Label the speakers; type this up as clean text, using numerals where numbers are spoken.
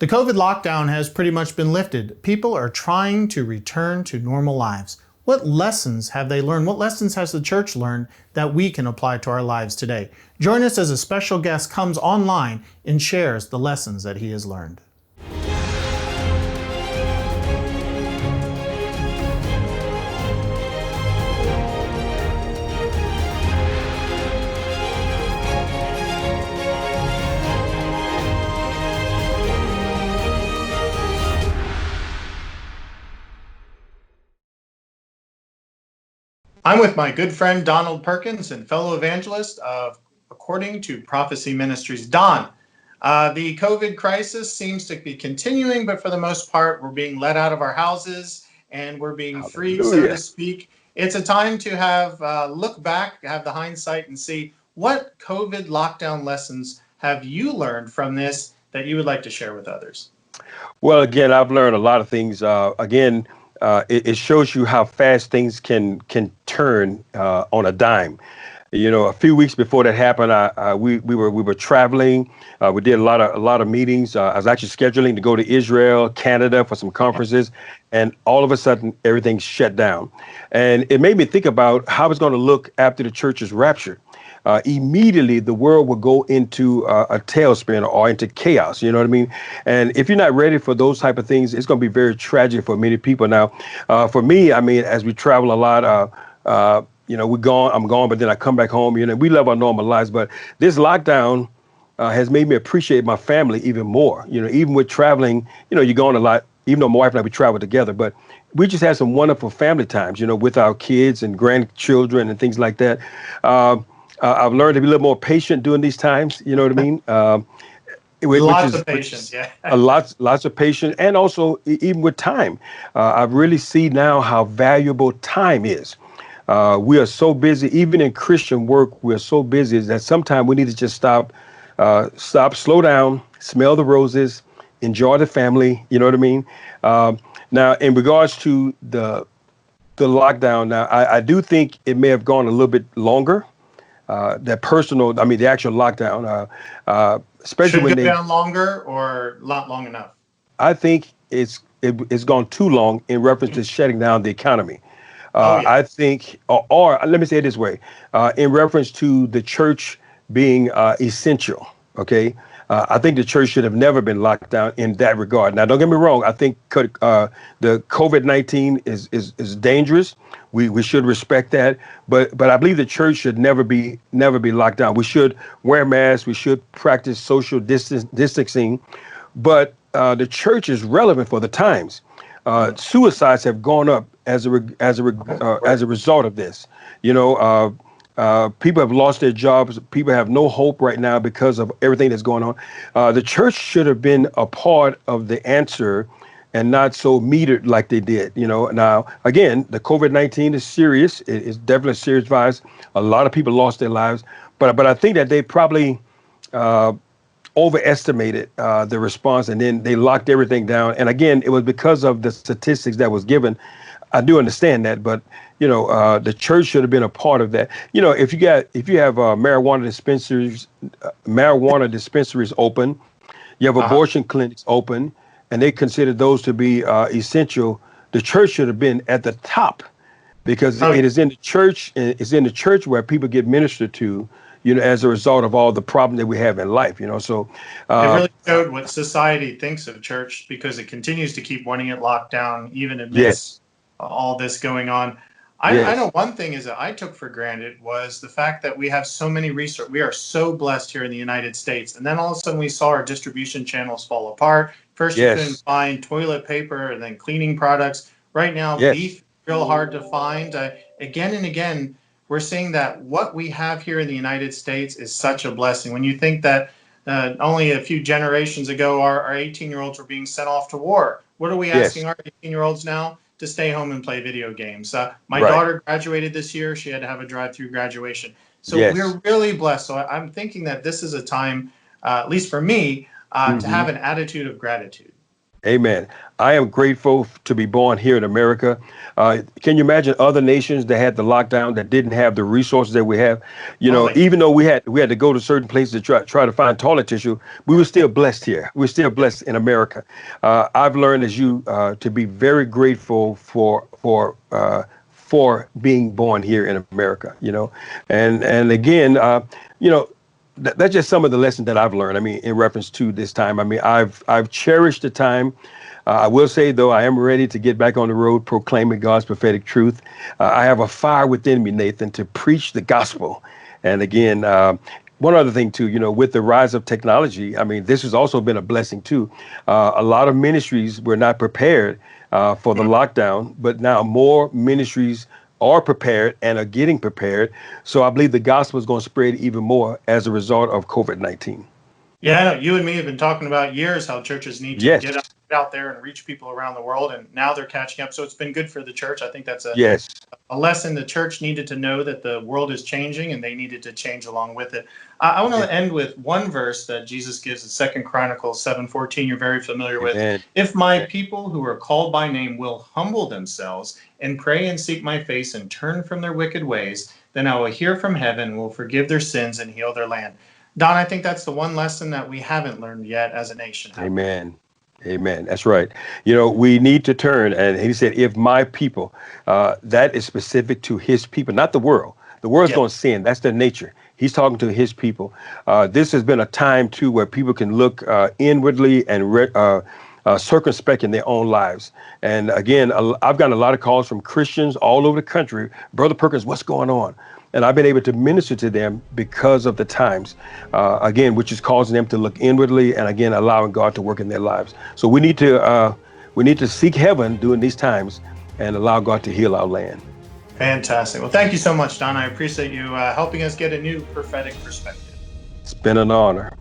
Speaker 1: The COVID lockdown has pretty much been lifted. People are trying to return to normal lives. What lessons have they learned? What lessons has the church learned that we can apply to our lives today? Join us as a special guest comes online and shares the lessons that he has learned. I'm with my good friend Don Perkins and fellow evangelist of According to Prophecy Ministries. Don, the COVID crisis seems to be continuing, but for the most part, we're being let out of our houses and we're being freed, so to speak. It's a time to have look back, have the hindsight, and see what COVID lockdown lessons have you learned from this that you would like to share with others.
Speaker 2: Well, again, I've learned a lot of things. It shows you how fast things can turn on a dime. You know, a few weeks before that happened, we were traveling. We did a lot of meetings. I was actually scheduling to go to Israel, Canada for some conferences, and all of a sudden everything shut down. And it made me think about how it's going to look after the church is raptured. Immediately the world will go into a tailspin or into chaos. You know what I mean? And if you're not ready for those type of things, it's going to be very tragic for many people. Now, for me, I mean, as we travel a lot, I'm gone, but then I come back home. You know, we live our normal lives. But this lockdown has made me appreciate my family even more. You know, even with traveling, you know, you're going a lot. Even though my wife and I, we travel together, but we just had some wonderful family times, you know, with our kids and grandchildren and things like that. I've learned to be a little more patient during these times. You know what I mean?
Speaker 1: Lots of patience, yeah.
Speaker 2: Lots of patience, and also even with time, I really see now how valuable time is. We are so busy, even in Christian work, we're so busy that sometimes we need to just stop, slow down, smell the roses, enjoy the family. You know what I mean? Now, in regards to the lockdown, now I do think it may have gone a little bit longer. The actual lockdown, especially
Speaker 1: Should
Speaker 2: when
Speaker 1: go down longer or not long enough?
Speaker 2: I think it's gone too long in reference to shutting down the economy.
Speaker 1: Yeah.
Speaker 2: I think, or let me say it this way, in reference to the church being essential. Okay. I think the church should have never been locked down in that regard. Now, don't get me wrong. I think the COVID-19 is dangerous. We should respect that. But I believe the church should never be locked down. We should wear masks. We should practice social distancing. But the church is relevant for the times. Suicides have gone up as a result of this. You know, people have lost their jobs. People have no hope right now because of everything that's going on. The church should have been a part of the answer and not so metered like they did. You know, now, again, the COVID-19 is serious. It's definitely a serious virus. A lot of people lost their lives. But I think that they probably overestimated the response, and then they locked everything down. And again, it was because of the statistics that was given. I do understand that, but you know, the church should have been a part of that. You know, if you have marijuana dispensaries open, you have abortion clinics open, and they consider those to be essential, the church should have been at the top, because it is in the church. It's in the church where people get ministered to, you know, as a result of all the problems that we have in life, you know. So
Speaker 1: it really showed what society thinks of church, because it continues to keep wanting it locked down, even amidst all this going on. I know one thing is that I took for granted was the fact that we have so many resources. We are so blessed here in the United States. And then all of a sudden we saw our distribution channels fall apart. First, you couldn't find toilet paper, and then cleaning products. Right now, beef, real hard to find. Again and again, we're seeing that what we have here in the United States is such a blessing. When you think that only a few generations ago, our 18-year-olds were being sent off to war. What are we asking our 18-year-olds now? To stay home and play video games. My daughter graduated this year. She had to have a drive-through graduation. So we're really blessed. So I'm thinking that this is a time, at least for me, to have an attitude of gratitude.
Speaker 2: Amen. I am grateful to be born here in America. Can you imagine other nations that had the lockdown that didn't have the resources that we have? You know, even though we had to go to certain places to try to find toilet tissue, we were still blessed here. We're still blessed in America. I've learned as you to be very grateful for being born here in America. You know, and again, you know. That's just some of the lessons that I've learned. I mean, in reference to this time, I mean, I've cherished the time. I will say, though, I am ready to get back on the road proclaiming God's prophetic truth. I have a fire within me, Nathan, to preach the gospel. And again, one other thing, too, you know, with the rise of technology, I mean, this has also been a blessing, too. A lot of ministries were not prepared for the lockdown, but now more ministries are prepared and are getting prepared. So I believe the gospel is going to spread even more as a result of COVID-19.
Speaker 1: Yeah, I know. You and me have been talking about years how churches need to get out there and reach people around the world, and now they're catching up. So it's been good for the church. I think that's a lesson the church needed to know, that the world is changing and they needed to change along with it. I want to end with one verse that Jesus gives in 2 Chronicles 7:14. You're very familiar with. If my people who are called by name will humble themselves and pray and seek my face and turn from their wicked ways, then I will hear from heaven, will forgive their sins and heal their land. Don, I think that's the one lesson that we haven't learned yet as a nation.
Speaker 2: Amen. Amen. That's right. You know, we need to turn. And he said, if my people, that is specific to his people, not the world. The world's going to sin. That's their nature. He's talking to his people. This has been a time, too, where people can look inwardly and circumspect in their own lives. And again, I've gotten a lot of calls from Christians all over the country. Brother Perkins, what's going on? And I've been able to minister to them because of the times, again, which is causing them to look inwardly and, again, allowing God to work in their lives. So we need to seek heaven during these times and allow God to heal our land.
Speaker 1: Fantastic. Well, thank you so much, Don. I appreciate you helping us get a new prophetic perspective.
Speaker 2: It's been an honor.